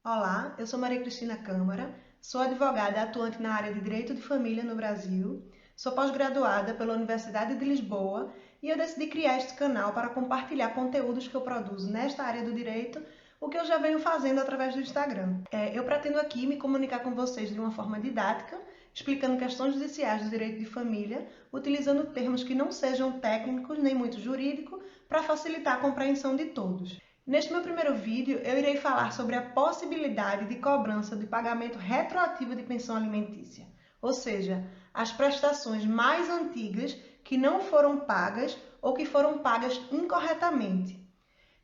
Olá, eu sou Maria Cristina Câmara, sou advogada atuante na área de Direito de Família no Brasil, sou pós-graduada pela Universidade de Lisboa e eu decidi criar este canal para compartilhar conteúdos que eu produzo nesta área do direito, o que eu já venho fazendo através do Instagram. Eu pretendo aqui me comunicar com vocês de uma forma didática, explicando questões judiciais do direito de família, utilizando termos que não sejam técnicos nem muito jurídicos, para facilitar a compreensão de todos. Neste meu primeiro vídeo, eu irei falar sobre a possibilidade de cobrança de pagamento retroativo de pensão alimentícia, ou seja, as prestações mais antigas que não foram pagas ou que foram pagas incorretamente.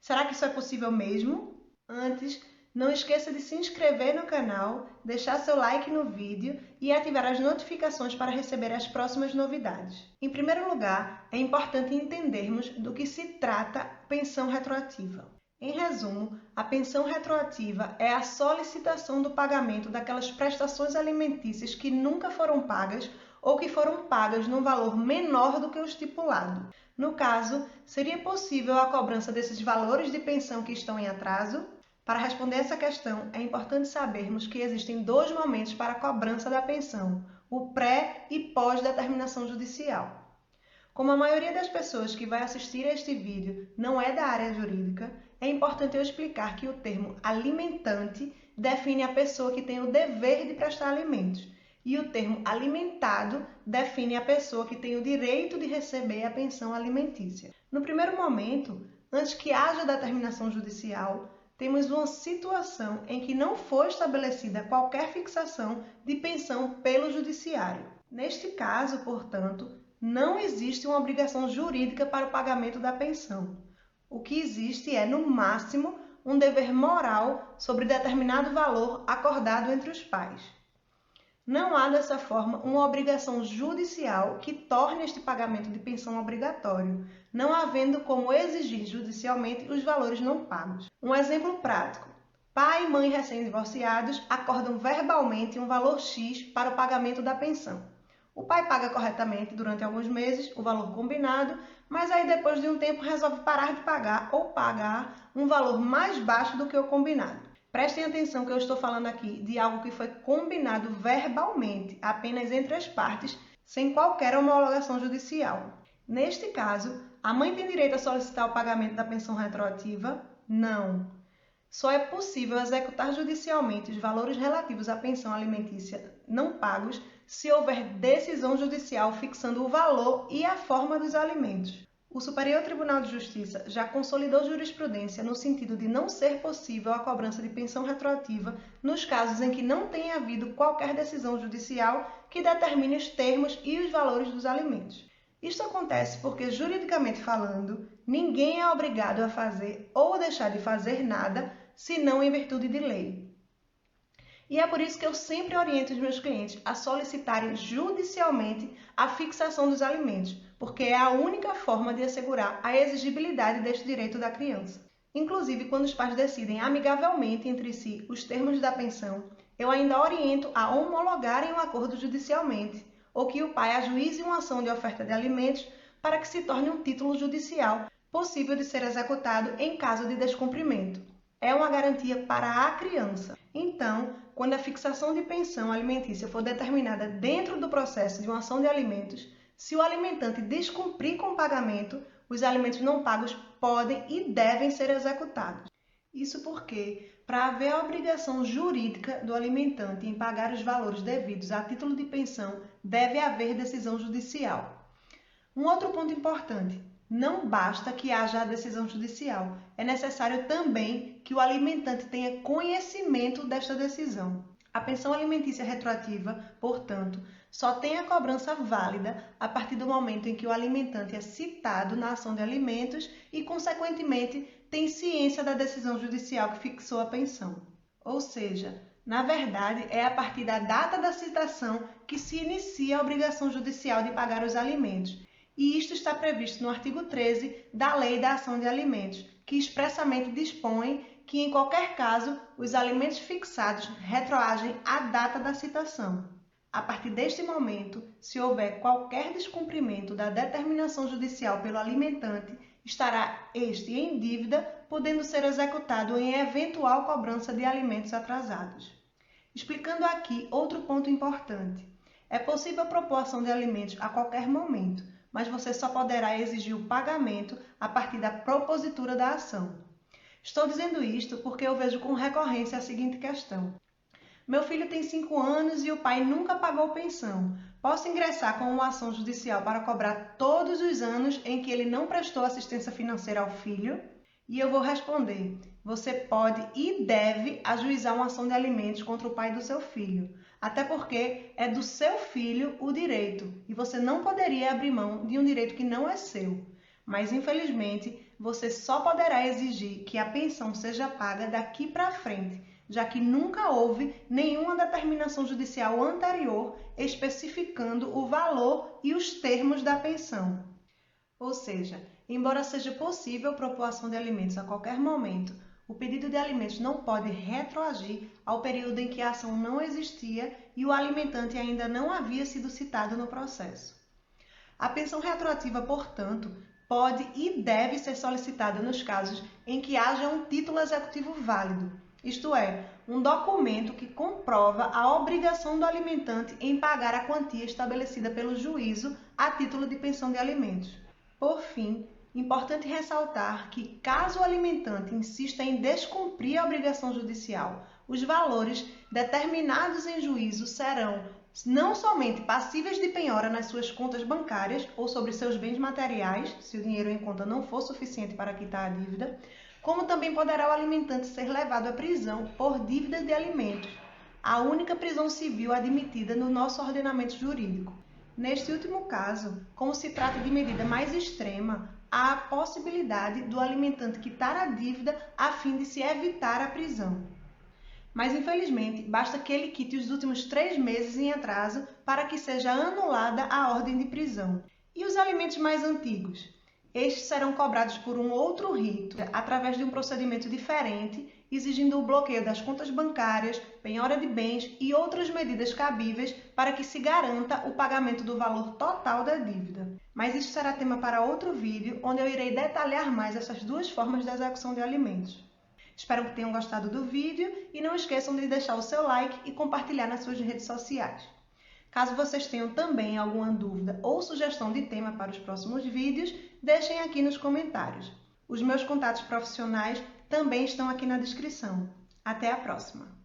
Será que isso é possível mesmo? Antes, não esqueça de se inscrever no canal, deixar seu like no vídeo e ativar as notificações para receber as próximas novidades. Em primeiro lugar, é importante entendermos do que se trata pensão retroativa. Em resumo, a pensão retroativa é a solicitação do pagamento daquelas prestações alimentícias que nunca foram pagas ou que foram pagas num valor menor do que o estipulado. No caso, seria possível a cobrança desses valores de pensão que estão em atraso? Para responder essa questão, é importante sabermos que existem dois momentos para a cobrança da pensão, o pré e pós-determinação judicial. Como a maioria das pessoas que vai assistir a este vídeo não é da área jurídica, é importante eu explicar que o termo alimentante define a pessoa que tem o dever de prestar alimentos e o termo alimentado define a pessoa que tem o direito de receber a pensão alimentícia. No primeiro momento, antes que haja determinação judicial, temos uma situação em que não foi estabelecida qualquer fixação de pensão pelo judiciário. Neste caso, portanto, não existe uma obrigação jurídica para o pagamento da pensão. O que existe é, no máximo, um dever moral sobre determinado valor acordado entre os pais. Não há, dessa forma, uma obrigação judicial que torne este pagamento de pensão obrigatório, não havendo como exigir judicialmente os valores não pagos. Um exemplo prático. Pai e mãe recém-divorciados acordam verbalmente um valor X para o pagamento da pensão. O pai paga corretamente durante alguns meses o valor combinado, mas aí depois de um tempo resolve parar de pagar ou pagar um valor mais baixo do que o combinado. Prestem atenção que eu estou falando aqui de algo que foi combinado verbalmente, apenas entre as partes, sem qualquer homologação judicial. Neste caso, a mãe tem direito a solicitar o pagamento da pensão retroativa? Não. Só é possível executar judicialmente os valores relativos à pensão alimentícia não pagos se houver decisão judicial fixando o valor e a forma dos alimentos. O Superior Tribunal de Justiça já consolidou jurisprudência no sentido de não ser possível a cobrança de pensão retroativa nos casos em que não tenha havido qualquer decisão judicial que determine os termos e os valores dos alimentos. Isto acontece porque, juridicamente falando, ninguém é obrigado a fazer ou deixar de fazer nada, senão em virtude de lei. E é por isso que eu sempre oriento os meus clientes a solicitarem judicialmente a fixação dos alimentos, porque é a única forma de assegurar a exigibilidade deste direito da criança. Inclusive, quando os pais decidem amigavelmente entre si os termos da pensão, eu ainda oriento a homologarem o acordo judicialmente, ou que o pai ajuize uma ação de oferta de alimentos para que se torne um título judicial, possível de ser executado em caso de descumprimento. É uma garantia para a criança. Então, quando a fixação de pensão alimentícia for determinada dentro do processo de uma ação de alimentos, se o alimentante descumprir com o pagamento, os alimentos não pagos podem e devem ser executados. Isso porque, para haver a obrigação jurídica do alimentante em pagar os valores devidos a título de pensão, deve haver decisão judicial. Um outro ponto importante: não basta que haja a decisão judicial, é necessário também que o alimentante tenha conhecimento desta decisão. A pensão alimentícia retroativa, portanto, só tem a cobrança válida a partir do momento em que o alimentante é citado na ação de alimentos e, consequentemente, tem ciência da decisão judicial que fixou a pensão. Ou seja, na verdade, é a partir da data da citação que se inicia a obrigação judicial de pagar os alimentos. E isto está previsto no artigo 13 da Lei da Ação de Alimentos, que expressamente dispõe que, em qualquer caso, os alimentos fixados retroagem à data da citação. A partir deste momento, se houver qualquer descumprimento da determinação judicial pelo alimentante estará este em dívida, podendo ser executado em eventual cobrança de alimentos atrasados. Explicando aqui outro ponto importante. É possível propor ação de alimentos a qualquer momento, mas você só poderá exigir o pagamento a partir da propositura da ação. Estou dizendo isto porque eu vejo com recorrência a seguinte questão. Meu filho tem 5 anos e o pai nunca pagou pensão. Posso ingressar com uma ação judicial para cobrar todos os anos em que ele não prestou assistência financeira ao filho? E eu vou responder, você pode e deve ajuizar uma ação de alimentos contra o pai do seu filho, até porque é do seu filho o direito e você não poderia abrir mão de um direito que não é seu. Mas, infelizmente, você só poderá exigir que a pensão seja paga daqui para frente, já que nunca houve nenhuma determinação judicial anterior especificando o valor e os termos da pensão. Ou seja, embora seja possível propor ação de alimentos a qualquer momento, o pedido de alimentos não pode retroagir ao período em que a ação não existia e o alimentante ainda não havia sido citado no processo. A pensão retroativa, portanto, pode e deve ser solicitada nos casos em que haja um título executivo válido, isto é, um documento que comprova a obrigação do alimentante em pagar a quantia estabelecida pelo juízo a título de pensão de alimentos. Por fim, importante ressaltar que, caso o alimentante insista em descumprir a obrigação judicial, os valores determinados em juízo serão não somente passíveis de penhora nas suas contas bancárias ou sobre seus bens materiais, se o dinheiro em conta não for suficiente para quitar a dívida, como também poderá o alimentante ser levado à prisão por dívida de alimentos, a única prisão civil admitida no nosso ordenamento jurídico. Neste último caso, como se trata de medida mais extrema, há a possibilidade do alimentante quitar a dívida a fim de se evitar a prisão. Mas, infelizmente, basta que ele quite os últimos 3 meses em atraso para que seja anulada a ordem de prisão. E os alimentos mais antigos? Estes serão cobrados por um outro rito, através de um procedimento diferente, exigindo o bloqueio das contas bancárias, penhora de bens e outras medidas cabíveis para que se garanta o pagamento do valor total da dívida. Mas isso será tema para outro vídeo, onde eu irei detalhar mais essas duas formas de execução de alimentos. Espero que tenham gostado do vídeo e não esqueçam de deixar o seu like e compartilhar nas suas redes sociais. Caso vocês tenham também alguma dúvida ou sugestão de tema para os próximos vídeos, deixem aqui nos comentários. Os meus contatos profissionais também estão aqui na descrição. Até a próxima!